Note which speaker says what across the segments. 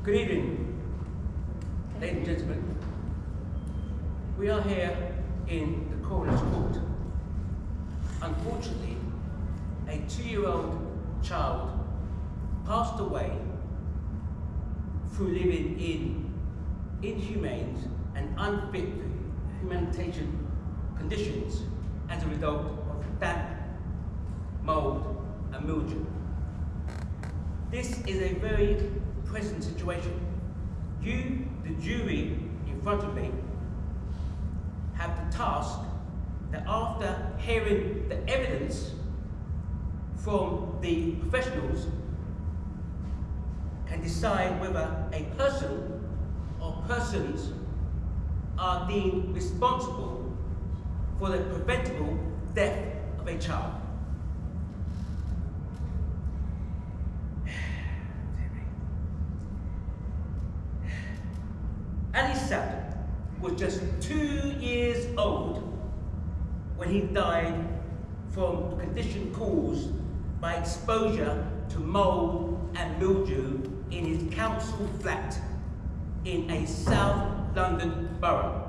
Speaker 1: Good evening, ladies and gentlemen. We are here in the coroner's court. Unfortunately, a 2-year-old child passed away through living in inhumane and unfit for humanitarian conditions as a result of damp, mold and mildew. This is a very present situation. You, the jury in front of me, have the task that after hearing the evidence from the professionals can decide whether a person or persons are deemed responsible for the preventable death of a child. Ali was just 2 years old when he died from a condition caused by exposure to mold and mildew in his council flat in a South London borough.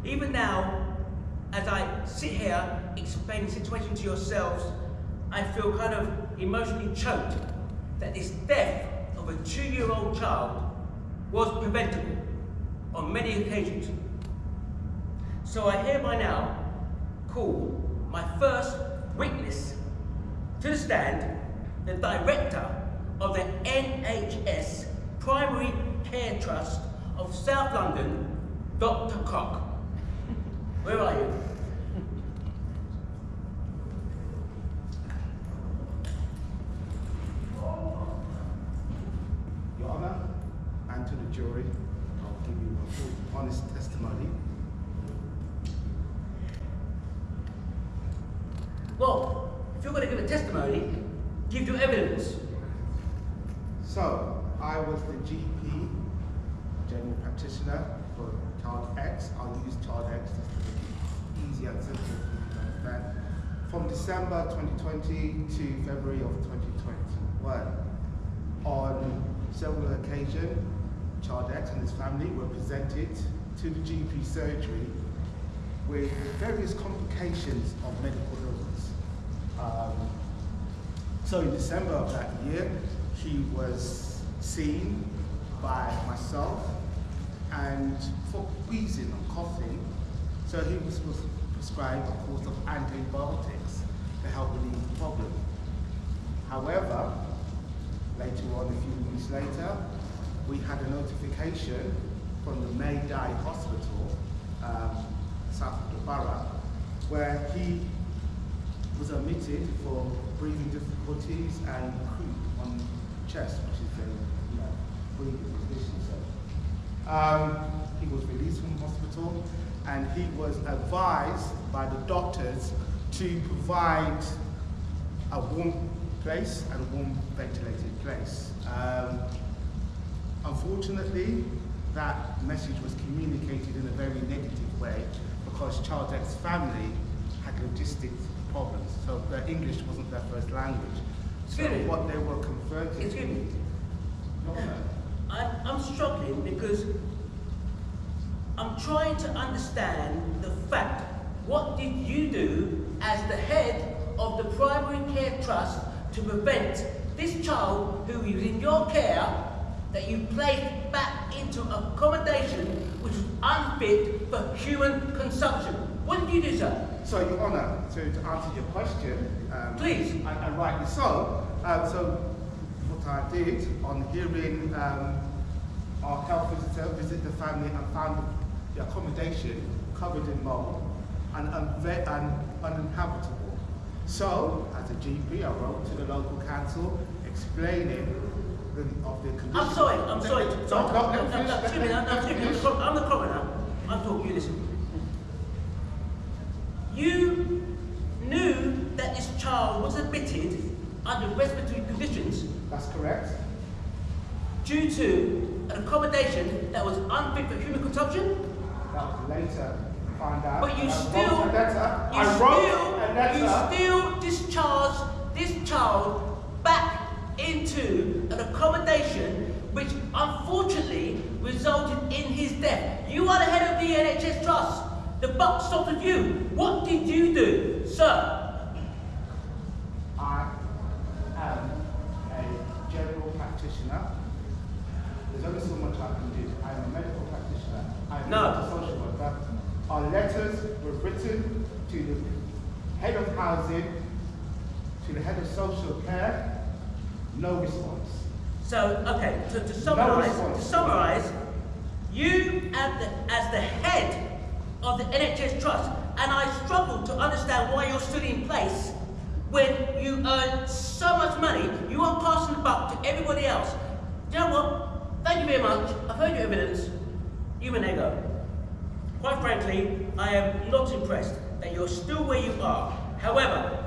Speaker 1: Even now, as I sit here explaining the situation to yourselves, I feel kind of emotionally choked that this death of a 2-year-old child was preventable on many occasions. So I hereby now call my first witness to the stand, the director of the NHS Primary Care Trust of South London, Dr. Cock. Where are you?
Speaker 2: Your Honour, and to the jury, I'll give you a full, honest testimony.
Speaker 1: Well, if you're going to give a testimony, give your evidence.
Speaker 2: So, I was the GP, general practitioner for Child X. I'll use Child X just to make it easy and simple for you to understand. From December 2020 to February of 2021. On several occasions, Child X and his family were presented to the GP surgery with various complications of medical illness. So in December of that year, he was seen by myself, and for wheezing and coughing, so he was prescribed a course of antibiotics to help relieve the problem. However, later on, a few weeks later, we had a notification from the Mayday Hospital, south of the borough, where he was admitted for breathing difficulties and croup on the chest, which is a breathing condition. So, he was released from hospital, and he was advised by the doctors to provide a warm place and a warm ventilated place. Unfortunately, that message was communicated in a very negative way because Child X's family had logistic problems, so their English wasn't their first language. So what they were converting.
Speaker 1: Excuse me.
Speaker 2: No.
Speaker 1: I'm struggling because I'm trying to understand the fact, what did you do as the head of the Primary Care Trust to prevent this child who was in your care, that you placed back into accommodation which was unfit for human consumption? What did you do, sir?
Speaker 2: So, Your Honour, to answer your question,
Speaker 1: please,
Speaker 2: and rightly so. So, what I did on hearing our health visitor visit the family and found the accommodation covered in mold and uninhabitable. So, as a GP, I wrote to the local council explaining of the condition.
Speaker 1: I'm sorry. I'm the coroner. I'm talking to you, listen. You knew that this child was admitted under respiratory conditions.
Speaker 2: That's correct.
Speaker 1: Due to an accommodation that was unfit for human consumption?
Speaker 2: That was later found out.
Speaker 1: But you still discharged this child back into an accommodation which unfortunately resulted in his death. You are the head of the NHS Trust. The buck stops with you. What did you do, sir?
Speaker 2: I am a general practitioner. There's only so much I can do. I'm a medical practitioner. I'm not a social worker. Our letters were written to the head of housing, to the head of social care. No response.
Speaker 1: So, okay, to summarise, you as the head of the NHS Trust, and I struggle to understand why you're still in place when you earn so much money, you are passing the buck to everybody else. Do you know what? Thank you very much. I've heard your evidence. You may go. Quite frankly, I am not impressed that you're still where you are. However,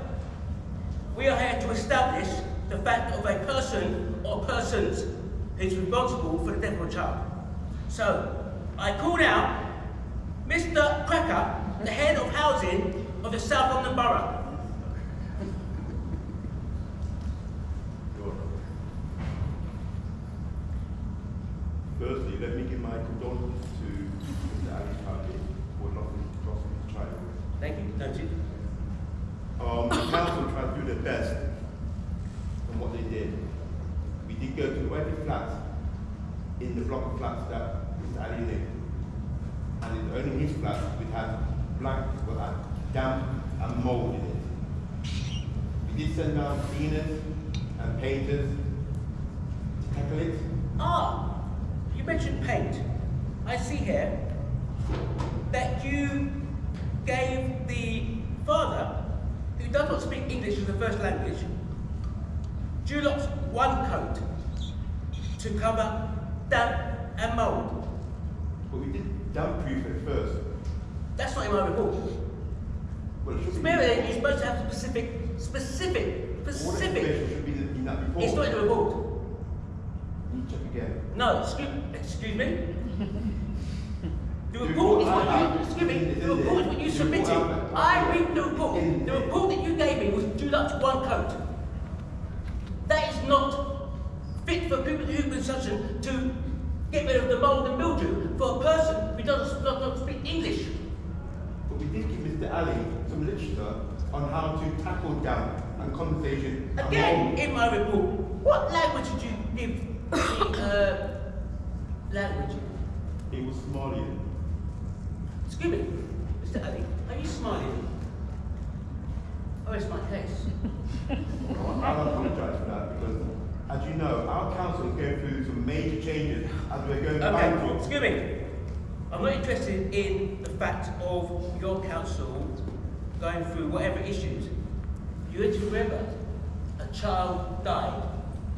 Speaker 1: we are here to establish the fact of a person or persons who's responsible for the death of a child. So, I call out Mr. Cracker, the head of housing of the South London Borough.
Speaker 3: Firstly, let me give my condolences to Mr. Ali's family for lost his child.
Speaker 1: Thank you. Noted.
Speaker 3: The council tried to do their best on what they did. We did go to every flat in the block of flats that Mr. Ali lived. And in only his flat, we had damp and mold in it. We did send down cleaners and painters to tackle it.
Speaker 1: Ah, you mentioned paint. I see here that you gave the father, who does not speak English as a first language, Dulux one coat to cover damp and mould.
Speaker 3: But we did damp proof it first.
Speaker 1: That's not in my report.
Speaker 3: Well, it should be.
Speaker 1: You're supposed to have specific.
Speaker 3: All the information should be in that report.
Speaker 1: It's not in the report.
Speaker 3: You check again.
Speaker 1: No, excuse me. The report is what you submitted. I read the report. The report that you gave me was Dulux one coat. That is not fit for human consumption to get rid of the mould and mildew for a person who does not speak English.
Speaker 3: But we did give Mr. Ali some literature on how to tackle damp and condensation.
Speaker 1: Again, in my report, what language did you give the language?
Speaker 3: It was Somalian.
Speaker 1: Excuse me, Mr. Ali, are you smiling? Oh, it's my case.
Speaker 3: I apologise for that because, as you know, our council is going through some major changes as we're going bankrupt.
Speaker 1: Excuse me. I'm not interested in the fact of your council going through whatever issues. You had to remember, a child died.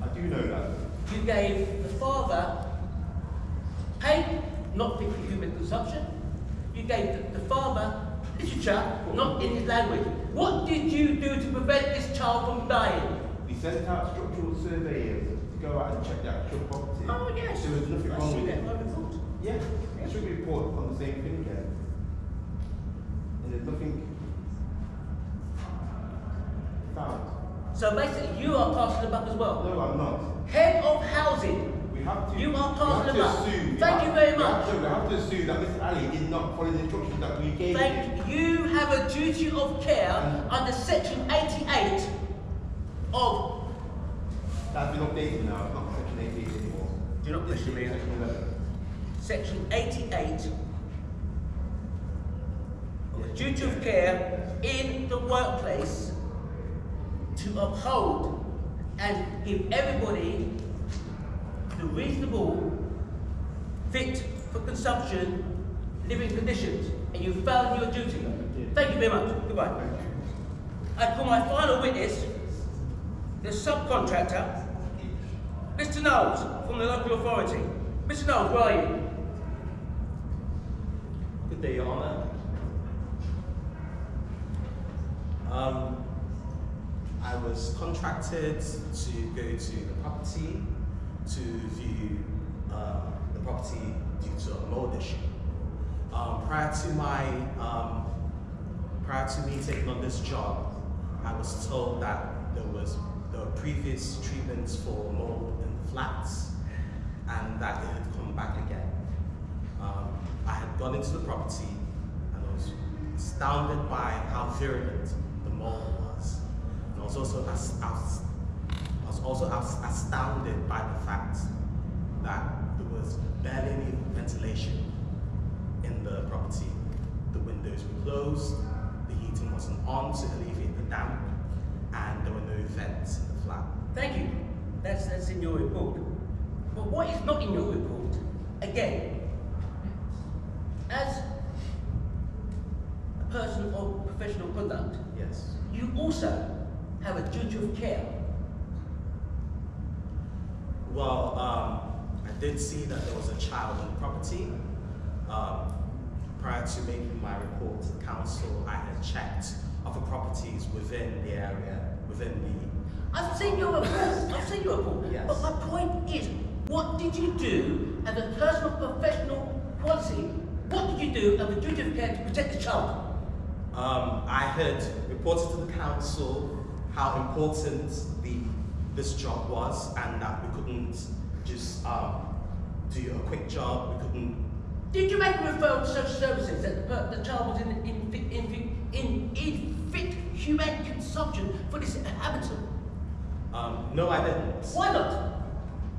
Speaker 3: I do know that.
Speaker 1: You gave the father paint, not fit for human consumption. You gave the father literature, not in his language. What did you do to prevent this child from dying?
Speaker 3: We sent out structural surveyors to go out and check the actual property.
Speaker 1: Oh yes.
Speaker 3: There was nothing wrong with it.
Speaker 1: My report.
Speaker 3: Yeah, it should report on the same thing again. And there's nothing found.
Speaker 1: So basically, you are passing the buck as well.
Speaker 3: No, I'm not.
Speaker 1: Head of housing.
Speaker 3: We have to.
Speaker 1: You are passing the buck.
Speaker 3: Assume,
Speaker 1: Thank you very much.
Speaker 3: We have to assume that Mr. Ali did not follow the instructions that we gave him.
Speaker 1: You have a duty of care under Section 88 of.
Speaker 3: That's been updated now. It's not Section 88 anymore.
Speaker 1: Do not question me.
Speaker 3: Section 11.
Speaker 1: Section 88 of the duty of care in the workplace to uphold and give everybody the reasonable, fit for consumption, living conditions, and you failed your duty. Thank you very much. Goodbye. I call my final witness, the subcontractor, Mr. Knowles, from the local authority. Mr. Knowles, where are you?
Speaker 4: Good day, Your Honour. I was contracted to go to the property to view the property due to a mold issue. Prior to me taking on this job, I was told that there were previous treatments for mold in the flats and that it had come back again. I had gone into the property and I was astounded by how virulent the mold was. And I was also astounded by the fact that there was barely any ventilation in the property. The windows were closed, the heating wasn't on to alleviate the damp, and there were no vents in the flat.
Speaker 1: Thank you. That's in your report. But what is not in your report, again, as a person of professional conduct,
Speaker 4: Yes.
Speaker 1: you also have a duty of care.
Speaker 4: Well, I did see that there was a child in the property. Prior to making my report to the council, I had checked other properties within the area, within the...
Speaker 1: I've seen your report.
Speaker 4: Yes.
Speaker 1: But my point is, what did you do as a person of professional policy? What did you do as a duty of care to protect the child?
Speaker 4: I had reported to the council how important this job was, and that we couldn't just do a quick job. We couldn't.
Speaker 1: Did you make a referral to social services that the child was in fit human consumption for this habitat?
Speaker 4: No, I didn't.
Speaker 1: Why not?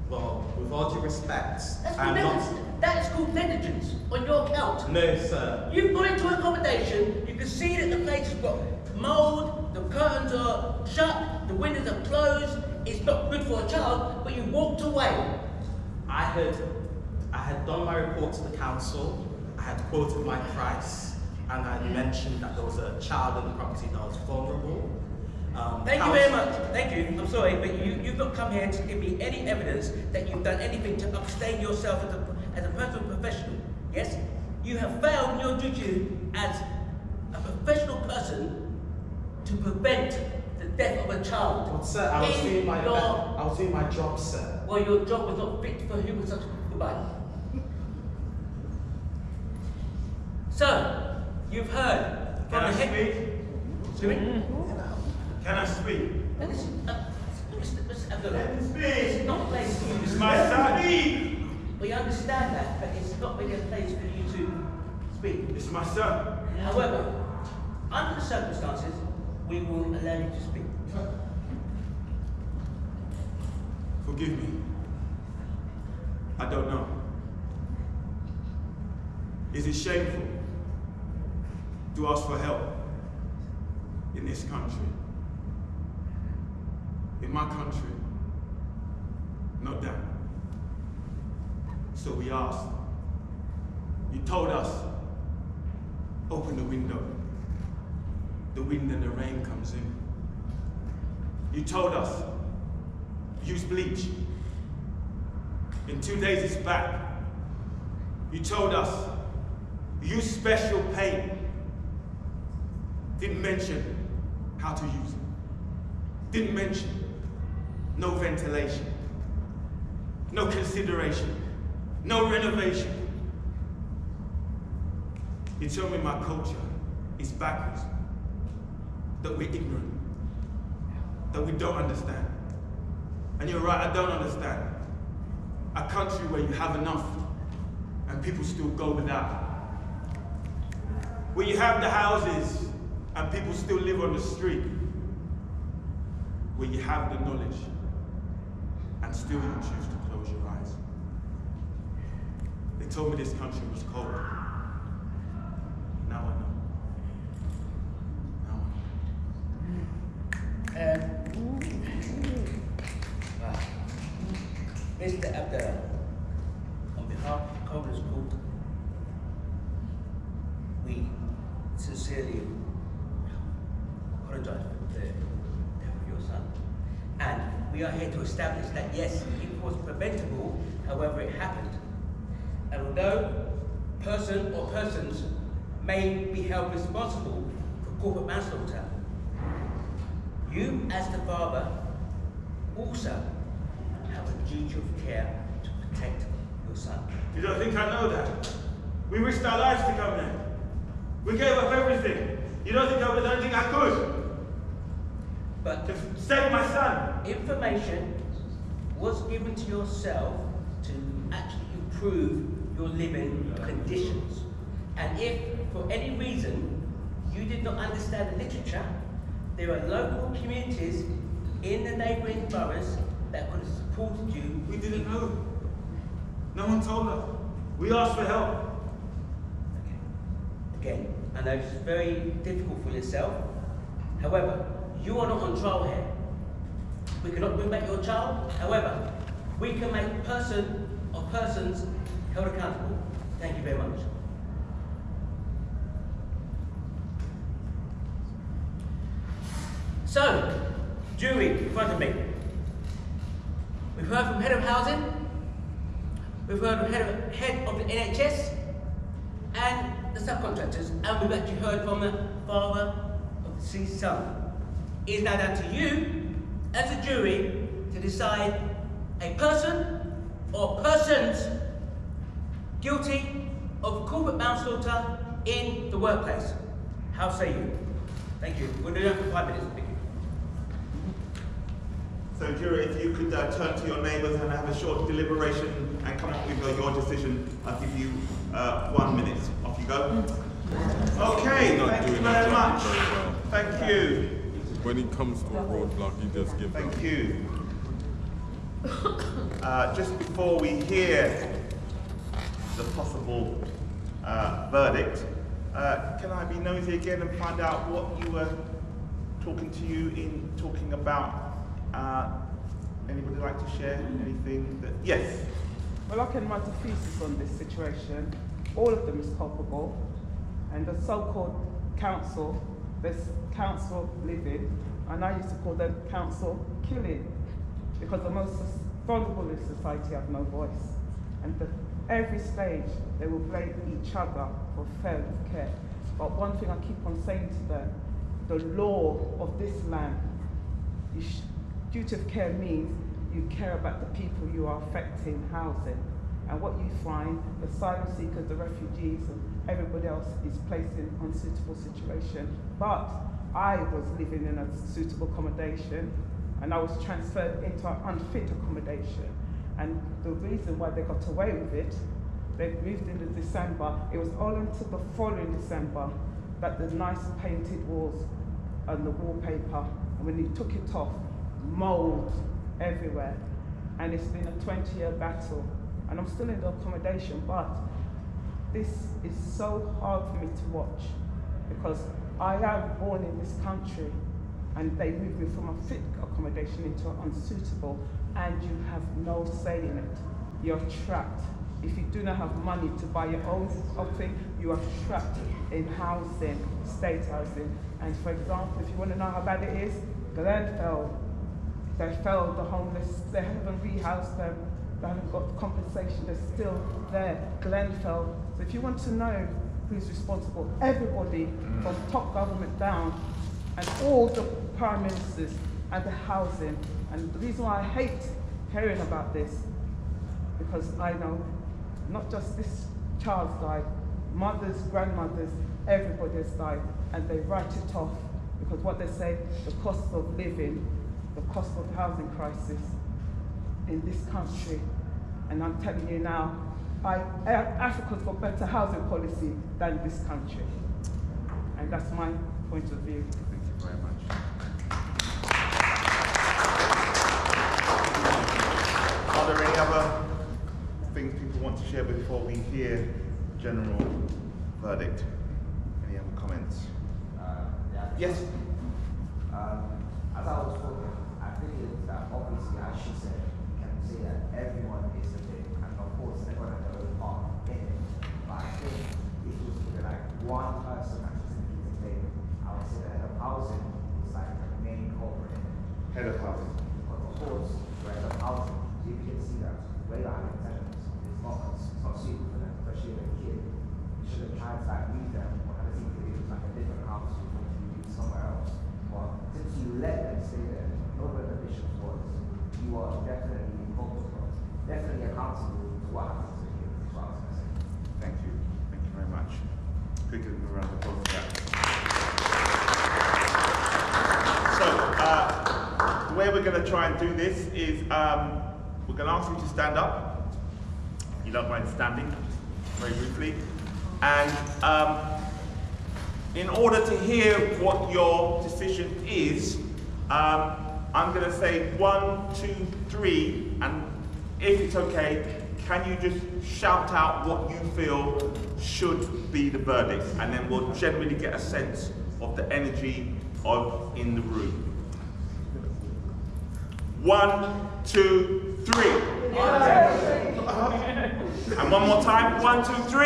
Speaker 4: Well, with all due respect,
Speaker 1: That is called negligence on your account.
Speaker 4: No, sir.
Speaker 1: You've gone into accommodation, you can see that the place has got mould, the curtains are shut, the windows are closed, it's not good for a child, but you walked away.
Speaker 4: I had done my report to the council, I had quoted my price, and I mentioned that there was a child in the property that was vulnerable.
Speaker 1: Thank you very much. Thank you. I'm sorry, but you've not come here to give me any evidence that you've done anything to abstain yourself as a personal professional. Yes? You have failed in your duty as a professional person to prevent the death of a child.
Speaker 4: Well, sir, I was doing my job, sir.
Speaker 1: Well, your job was not fit for human such. Goodbye. So, you've heard.
Speaker 5: Can I speak?
Speaker 1: Speak?
Speaker 5: Can I speak?
Speaker 1: Mr. Abdullah,
Speaker 5: Let me speak.
Speaker 1: this is not a place for you to
Speaker 5: It's
Speaker 1: speak.
Speaker 5: my son.
Speaker 1: We understand that, but it's not really a place for you to speak.
Speaker 5: It's my son.
Speaker 1: However, under the circumstances, we will allow you to speak.
Speaker 5: Forgive me. I don't know. Is it shameful to ask for help in this country? In my country? Not that. So we asked. You told us, open the window. The wind and the rain comes in. You told us, use bleach. In 2 days it's back. You told us, use special paint. Didn't mention how to use it. Didn't mention no ventilation, no consideration, no renovation. You told me my culture is backwards, that we're ignorant, that we don't understand. And you're right, I don't understand. A country where you have enough and people still go without. Where you have the houses and people still live on the street. Where you have the knowledge and still you choose to close your eyes. They told me this country was cold. Now I know. Now I know.
Speaker 1: Mr. Abdullah, on behalf of the Coroner's Court, we sincerely apologise for the death of your son. And we are here to establish that yes, it was preventable, however it happened. And although person or persons may be held responsible for corporate manslaughter, you as the father also have a duty of care to protect your son.
Speaker 5: You don't think I know that? We risked our lives to come here. We gave up everything. You don't think I would have done anything I could?
Speaker 1: But
Speaker 5: to save my son.
Speaker 1: information was given to yourself to actually improve your living conditions. And if for any reason you did not understand the literature, there are local communities in the neighbouring boroughs that could have supported you.
Speaker 5: We didn't know. No one told us. We asked for help.
Speaker 1: Again, I know it's very difficult for yourself. However, you are not on trial here. We cannot bring back your child. However, we can make a person or persons held accountable. Thank you very much. So, jury in front of me. We've heard from head of housing, we've heard from head of the NHS, and the subcontractors, and we've actually heard from the father of the deceased son. It is now down to you, as a jury, to decide a person or persons guilty of corporate manslaughter in the workplace. How say you? Thank you. We'll do that for 5 minutes. Thank you.
Speaker 3: So, jury, if you could turn to your neighbours and have a short deliberation and come up with your decision, I'll give you 1 minute. Off you go. Okay, thank you very much. Thank you.
Speaker 6: When it comes to a roadblock, you just give
Speaker 3: Thank
Speaker 6: up.
Speaker 3: you. Just before we hear the possible verdict, can I be nosy again and find out what you were talking about? Anybody like to share anything that, yes?
Speaker 7: Well, I can write a thesis on this situation. All of them is culpable. And the so-called council, there's council living, and I used to call them council killing, because the most vulnerable in society have no voice. And at every stage, they will blame each other for failure of care. But one thing I keep on saying to them, the law of this land, duty of care means you care about the people you are affecting housing. And what you find, the asylum seekers, the refugees, and everybody else is placed in unsuitable situation. But I was living in a suitable accommodation, and I was transferred into an unfit accommodation. And the reason why they got away with it, they moved into December. It was all until the following December that the nice painted walls and the wallpaper, and when you took it off, mold everywhere. And it's been a 20-year battle. And I'm still in the accommodation, but this is so hard for me to watch, because I am born in this country, and they moved me from a fit accommodation into an unsuitable, and you have no say in it. You're trapped. If you do not have money to buy your own thing, you are trapped in housing, state housing. And for example, if you want to know how bad it is, Grenfell, they failed the homeless, they haven't rehoused them, they haven't got compensation, they're still there, Grenfell. So if you want to know who's responsible, everybody from top government down, and all the prime ministers and the housing. And the reason why I hate hearing about this, because I know not just this child's died, mothers, grandmothers, everybody has died, and they write it off, because what they say, the cost of living, the cost of housing crisis in this country. And I'm telling you now, Africa's got better housing policy than this country. And that's my point of view.
Speaker 3: Thank you very much. Are there any other things people want to share before we hear general verdict? Any other comments? Yes?
Speaker 8: As I was talking, I think it's that obviously, as she said, you can say that everyone is a bit, and of course, everyone has their own part in it. But I think if you was to like one person that just needs to blame, I would say the head of housing is like the main culprit.
Speaker 3: Head of housing.
Speaker 8: Because of course, the head of housing, you can see that radar intentions is not suitable for them, especially with a kid. You shouldn't try to like leave them or have a thing to do like a different house or to do somewhere else. But since you let them stay there, no recognition was, you are definitely involved, definitely accountable to what happens to you. That's what I was going to say.
Speaker 3: Thank you. Thank you very much. Quick round of applause for that. So,
Speaker 9: way we're going to try and do this is we're going to ask you to stand up. You don't mind standing, very briefly. And in order to hear what your decision is, I'm going to say 1, 2, 3, and if it's okay, can you just shout out what you feel should be the verdict, and then we'll generally get a sense of the energy in the room. 1, 2, 3. And one more time. 1, 2, 3.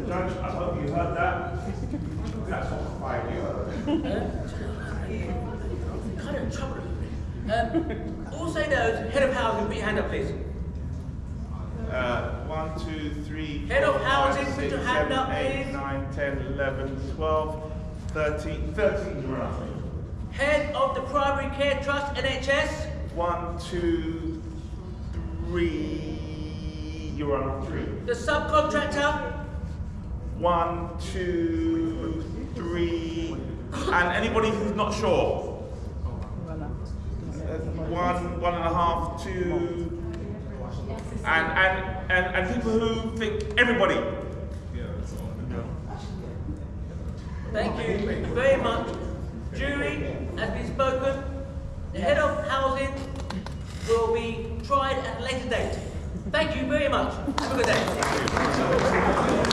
Speaker 9: Judge, I hope you heard that. That's what fired you.
Speaker 1: Kind of trouble. All say those, head of housing, put your hand up, please.
Speaker 9: 1, 2, 3,
Speaker 1: Head
Speaker 9: 4,
Speaker 1: of housing,
Speaker 9: 5,
Speaker 1: put
Speaker 9: 6,
Speaker 1: your hand
Speaker 9: 7,
Speaker 1: up,
Speaker 9: 8,
Speaker 1: please.
Speaker 9: 9, 10, 11, 12, 13, 13, you're on.
Speaker 1: Head of the Primary Care Trust, NHS.
Speaker 9: 1, 2, 3, you're on 3.
Speaker 1: The subcontractor.
Speaker 9: 1, 2, 3, and anybody who's not sure? 1, 1.5, 2, and people who think everybody.
Speaker 1: Thank you very much. Jury has been spoken. The head of housing will be tried at a later date. Thank you very much. Have a good day.